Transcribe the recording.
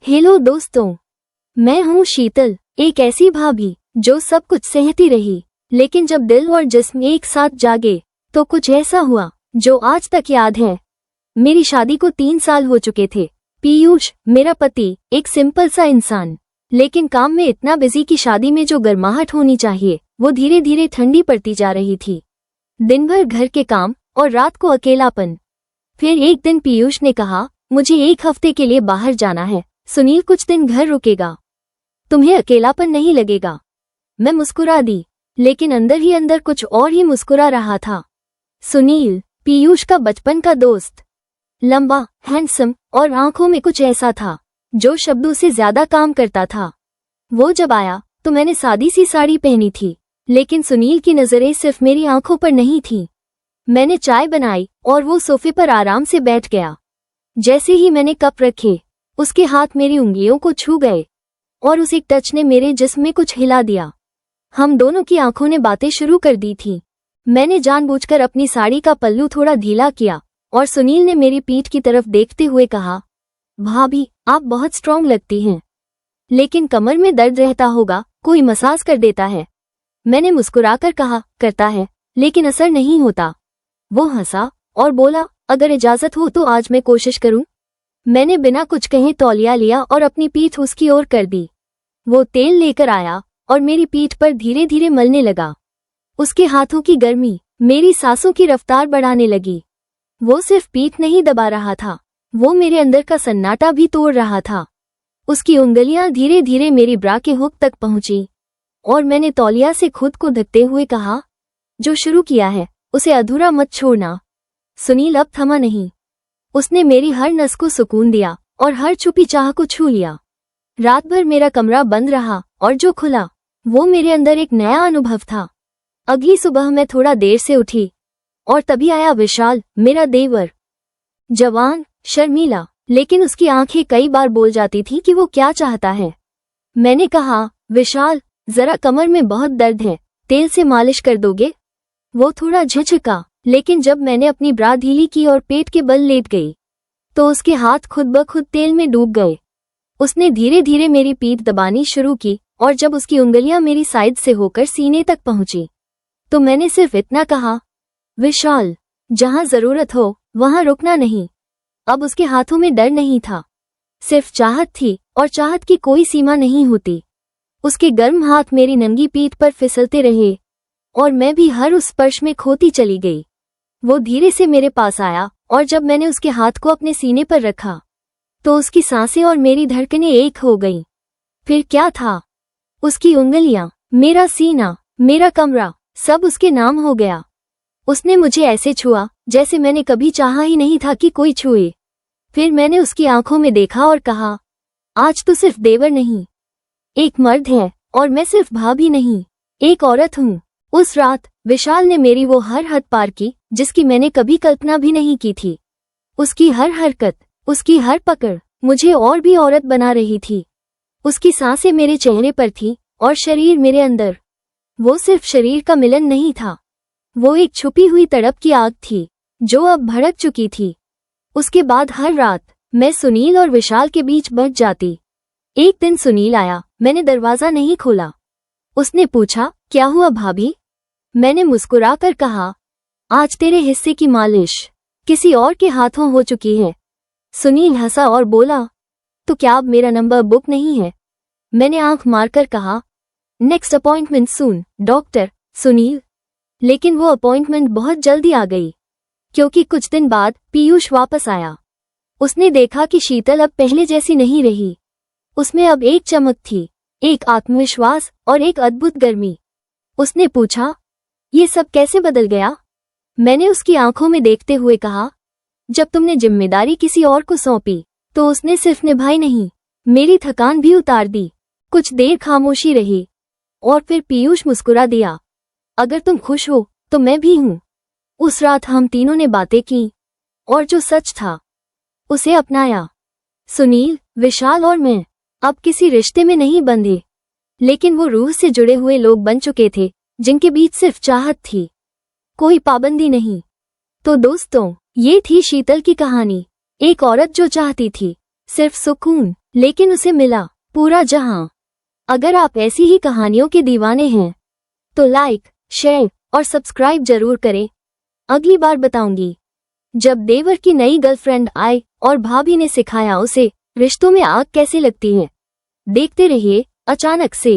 Hello दोस्तों, मैं हूँ शीतल, एक ऐसी भाभी जो सब कुछ सहती रही, लेकिन जब दिल और जिस्म एक साथ जागे तो कुछ ऐसा हुआ जो आज तक याद है। मेरी शादी को 3 साल हो चुके थे। पीयूष मेरा पति एक सिंपल सा इंसान, लेकिन काम में इतना बिजी कि शादी में जो गर्माहट होनी चाहिए वो धीरे धीरे ठंडी पड़ती जा रही थी। दिन भर घर के काम और रात को अकेलापन। फिर एक दिन पीयूष ने कहा, मुझे 1 हफ्ते के लिए बाहर जाना है, सुनील कुछ दिन घर रुकेगा, तुम्हें अकेलापन नहीं लगेगा। मैं मुस्कुरा दी, लेकिन अंदर ही अंदर कुछ और ही मुस्कुरा रहा था। सुनील पीयूष का बचपन का दोस्त, लंबा, हैंडसम और आंखों में कुछ ऐसा था जो शब्दों से ज्यादा काम करता था। वो जब आया तो मैंने सादी सी साड़ी पहनी थी, लेकिन सुनील की नजरें सिर्फ मेरी आंखों पर नहीं थीं। मैंने चाय बनाई और वो सोफे पर आराम से बैठ गया। जैसे ही मैंने कप रखे, उसके हाथ मेरी उंगलियों को छू गए और उस एक टच ने मेरे जिस्म में कुछ हिला दिया। हम दोनों की आंखों ने बातें शुरू कर दी थी। मैंने जानबूझकर अपनी साड़ी का पल्लू थोड़ा ढीला किया और सुनील ने मेरी पीठ की तरफ देखते हुए कहा, भाभी आप बहुत स्ट्रांग लगती हैं, लेकिन कमर में दर्द रहता होगा, कोई मसाज कर देता है। मैंने मुस्कुराकर कहा, करता है, लेकिन असर नहीं होता। वो हंसा और बोला, अगर इजाजत हो तो आज मैं कोशिश करूं। मैंने बिना कुछ कहे तौलिया लिया और अपनी पीठ उसकी ओर कर दी। वो तेल लेकर आया और मेरी पीठ पर धीरे धीरे मलने लगा। उसके हाथों की गर्मी मेरी सांसों की रफ्तार बढ़ाने लगी। वो सिर्फ पीठ नहीं दबा रहा था, वो मेरे अंदर का सन्नाटा भी तोड़ रहा था। उसकी उंगलियां धीरे धीरे मेरी ब्रा के हुक तक पहुंची और मैंने तौलिया से खुद को ढकते हुए कहा, जो शुरू किया है उसे अधूरा मत छोड़ना। सुनील अब थमा नहीं। उसने मेरी हर नस को सुकून दिया और हर छुपी चाह को छू लिया। रात भर मेरा कमरा बंद रहा और जो खुला वो मेरे अंदर एक नया अनुभव था। अगली सुबह मैं थोड़ा देर से उठी और तभी आया विशाल, मेरा देवर। जवान, शर्मीला, लेकिन उसकी आंखें कई बार बोल जाती थी कि वो क्या चाहता है। मैंने कहा, विशाल जरा कमर में बहुत दर्द है, तेल से मालिश कर दोगे? वो थोड़ा झिझका, लेकिन जब मैंने अपनी ब्रा ढीली की और पेट के बल लेट गई तो उसके हाथ खुद ब खुद तेल में डूब गए। उसने धीरे धीरे मेरी पीठ दबानी शुरू की और जब उसकी उंगलियां मेरी साइड से होकर सीने तक पहुंची तो मैंने सिर्फ इतना कहा, विशाल जहां जरूरत हो वहां रुकना नहीं। अब उसके हाथों में डर नहीं था, सिर्फ चाहत थी, और चाहत की कोई सीमा नहीं होती। उसके गर्म हाथ मेरी नंगी पीठ पर फिसलते रहे और मैं भी हर उस स्पर्श में खोती चली गई। वो धीरे से मेरे पास आया और जब मैंने उसके हाथ को अपने सीने पर रखा तो उसकी सांसें और मेरी धड़कनें एक हो गईं। फिर क्या था? उसकी उंगलियां, मेरा सीना, मेरा कमरा, सब उसके नाम हो गया। उसने मुझे ऐसे छुआ जैसे मैंने कभी चाहा ही नहीं था कि कोई छुए। फिर मैंने उसकी आंखों में देखा और कहा, आज तो सिर्फ देवर नहीं, एक मर्द है, और मैं सिर्फ भाभी नहीं, एक औरत हूँ। उस रात विशाल ने मेरी वो हर हद पार की जिसकी मैंने कभी कल्पना भी नहीं की थी। उसकी हर हरकत, उसकी हर पकड़ मुझे और भी औरत बना रही थी। उसकी सांसें मेरे चेहरे पर थी और शरीर मेरे अंदर। वो सिर्फ शरीर का मिलन नहीं था, वो एक छुपी हुई तड़प की आग थी जो अब भड़क चुकी थी। उसके बाद हर रात मैं सुनील और विशाल के बीच बच जाती। एक दिन सुनील आया, मैंने दरवाजा नहीं खोला। उसने पूछा, क्या हुआ भाभी? मैंने मुस्कुराकर कहा, आज तेरे हिस्से की मालिश किसी और के हाथों हो चुकी है। सुनील हंसा और बोला, तो क्या अब मेरा नंबर बुक नहीं है? मैंने आंख मारकर कहा, नेक्स्ट अपॉइंटमेंट सून डॉक्टर सुनील। लेकिन वो अपॉइंटमेंट बहुत जल्दी आ गई, क्योंकि कुछ दिन बाद पीयूष वापस आया। उसने देखा कि शीतल अब पहले जैसी नहीं रही। उसमें अब एक चमक थी, एक आत्मविश्वास और एक अद्भुत गर्मी। उसने पूछा, ये सब कैसे बदल गया? मैंने उसकी आंखों में देखते हुए कहा, जब तुमने जिम्मेदारी किसी और को सौंपी तो उसने सिर्फ निभाई नहीं, मेरी थकान भी उतार दी। कुछ देर खामोशी रही और फिर पीयूष मुस्कुरा दिया, अगर तुम खुश हो तो मैं भी हूँ। उस रात हम तीनों ने बातें की और जो सच था उसे अपनाया। सुनील, विशाल और मैं अब किसी रिश्ते में नहीं बंधे, लेकिन वो रूह से जुड़े हुए लोग बन चुके थे जिनके बीच सिर्फ चाहत थी, कोई पाबंदी नहीं। तो दोस्तों, ये थी शीतल की कहानी, एक औरत जो चाहती थी सिर्फ सुकून, लेकिन उसे मिला पूरा जहां। अगर आप ऐसी ही कहानियों के दीवाने हैं तो लाइक, शेयर और सब्सक्राइब जरूर करें। अगली बार बताऊंगी जब देवर की नई गर्लफ्रेंड आई और भाभी ने सिखाया उसे रिश्तों में आग कैसे लगती है। देखते रहिए अचानक से।